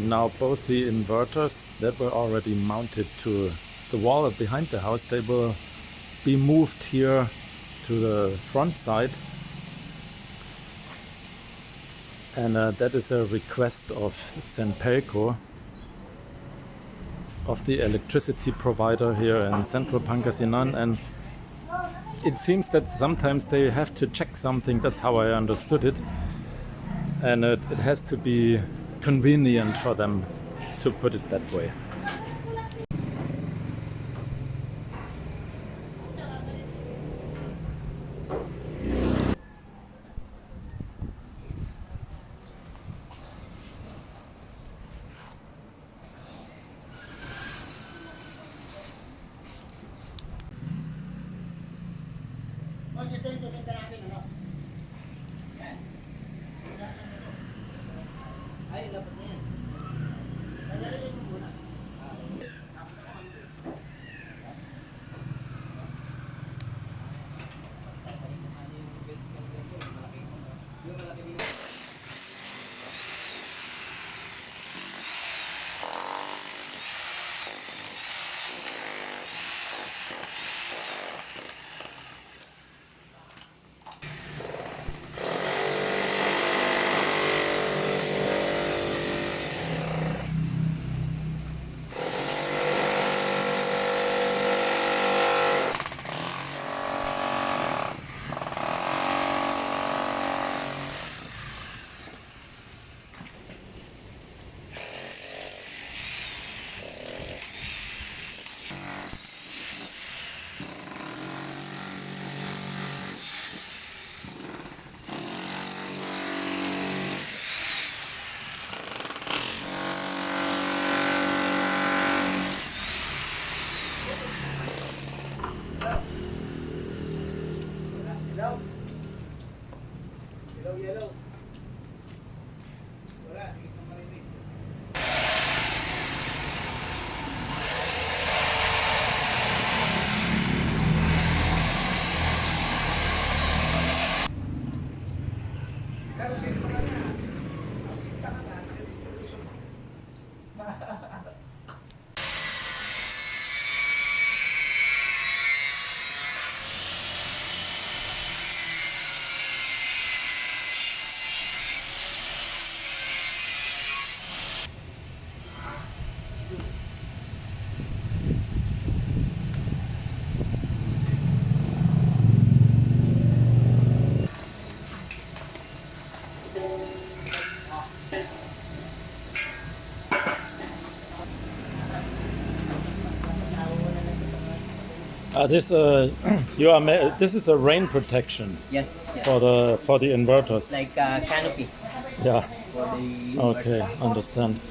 Now both the inverters that were already mounted to the wall behind the house, they will be moved here to the front side. And that is a request of Zenpelco, of the electricity provider here in central Pangasinan. And it seems that sometimes they have to check something, that's how I understood it. And it has to be convenient for them, to put it that way. This this is a rain protection. Yes, yes. For the inverters. Like canopy Yeah. for the Okay, understand.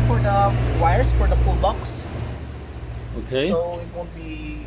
For the wires for the pull box, Okay. so it won't be.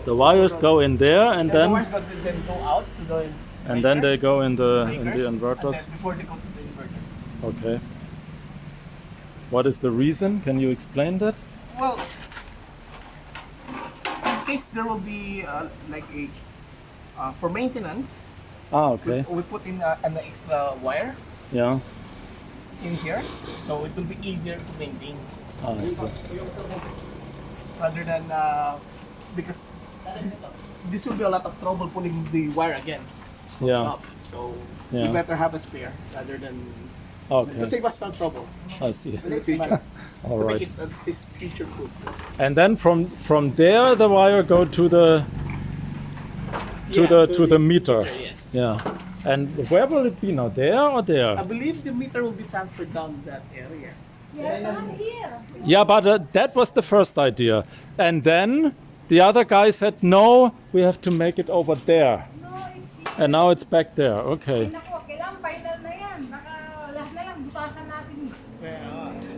The wires go in there and The then. wires then go out to the And then they go in the breakers, inverters. and then before they go to the inverter. Okay. What is the reason? Can you explain that? Well, in case there will be like a for maintenance, Ah, okay. we put in an extra wire Yeah. in here, so it will be easier to maintain Ah, I see. rather than because this will be a lot of trouble pulling the wire again Yeah. up. So Yeah. we better have a spare rather than to Okay. save us some trouble I see. in the future. All To right. make it this future proof. And then from there the wire go to the to the meter. Yes. Yeah. And where will it be now? There or I there? believe the meter will be transferred down that area. Yeah, but that was the first idea. And then the other guy said, no, we have to make it over there. No, it's here. And now it's back there. Ay, Okay. naku, kailangan final na yan. Baka lahat na lang, butasan natin.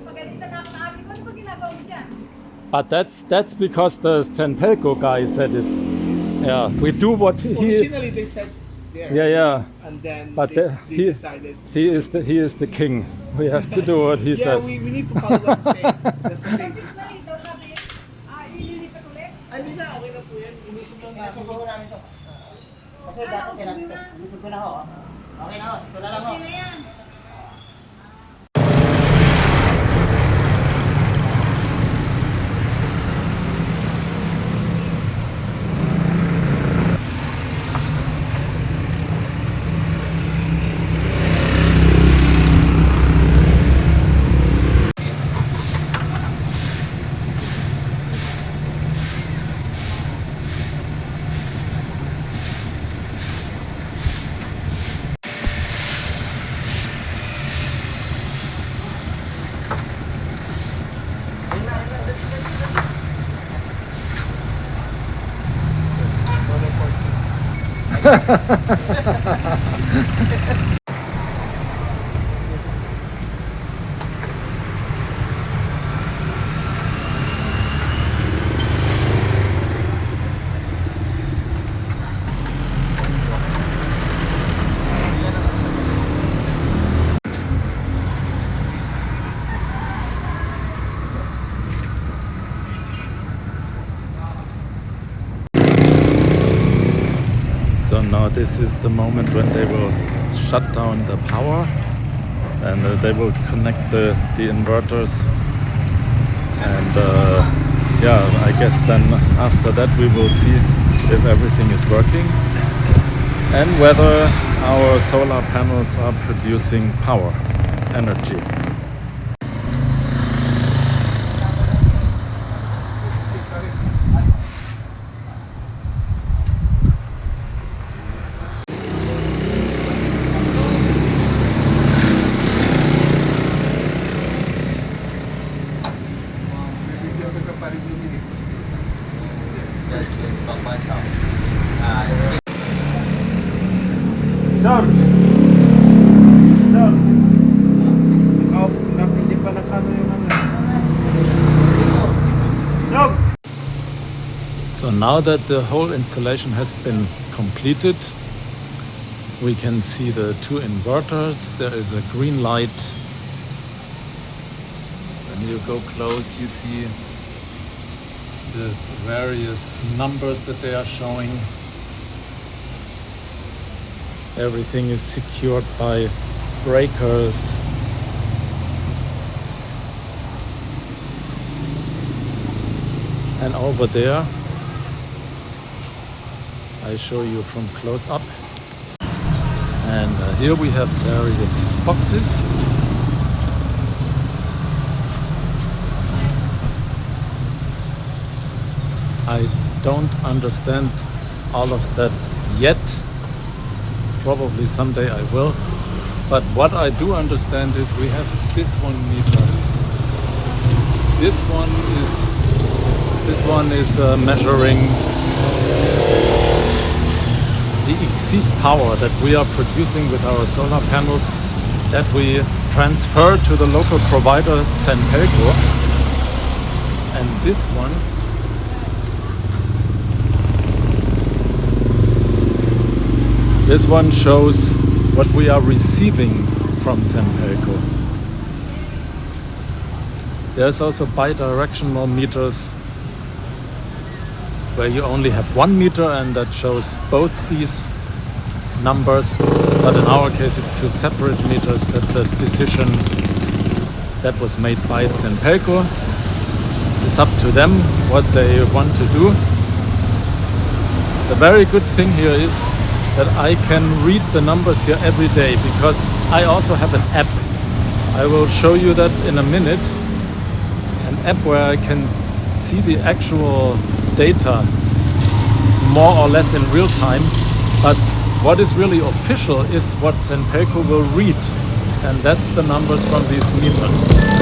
Pagalitan na ako ng ate ko, ano ba ginagawa mo dyan? But that's because the Zenpelco guy said it. Yeah, we do what he. Originally they said there. Yeah, yeah. And then But they he decided. he is the king. We have to do what he Yeah, says. we need to follow what he said. That's the thing. This malito, sabi, ililipat ulit. Ay, hindi na, okay na po yan. Ilusog lang natin. Ilusog ko namin to. Kasi dati kailangan ito. Ilusog ko na ho. Okay na ho. Ito na lang ho. Okay na yan. So now this is the moment when they will shut down the power and they will connect the inverters. And yeah, I guess then after that we will see if everything is working and whether our solar panels are producing power, energy. Sir! Sir! Oh, hindi pa nakano yung ano. Jog! So now that the whole installation has been completed, we can see the two inverters. There is a green light. When you go close, you see the various numbers that they are showing. Everything is secured by breakers. And over there, I show you from close up. And here we have various boxes. I don't understand all of that yet. Probably someday I will. But what I do understand is we have this one meter. This one is measuring the exceed power that we are producing with our solar panels that we transfer to the local provider Zenpelco. And this one This one shows what we are receiving from Zenpelco. There's also bi-directional meters where you only have 1 meter and that shows both these numbers, but in our case it's 2 separate meters. That's a decision that was made by Zenpelco. It's up to them what they want to do. The very good thing here is that I can read the numbers here every day because I also have an app. I will show you that in a minute. An app where I can see the actual data more or less in real time, but what is really official is what Zenpelco will read, and that's the numbers from these meters.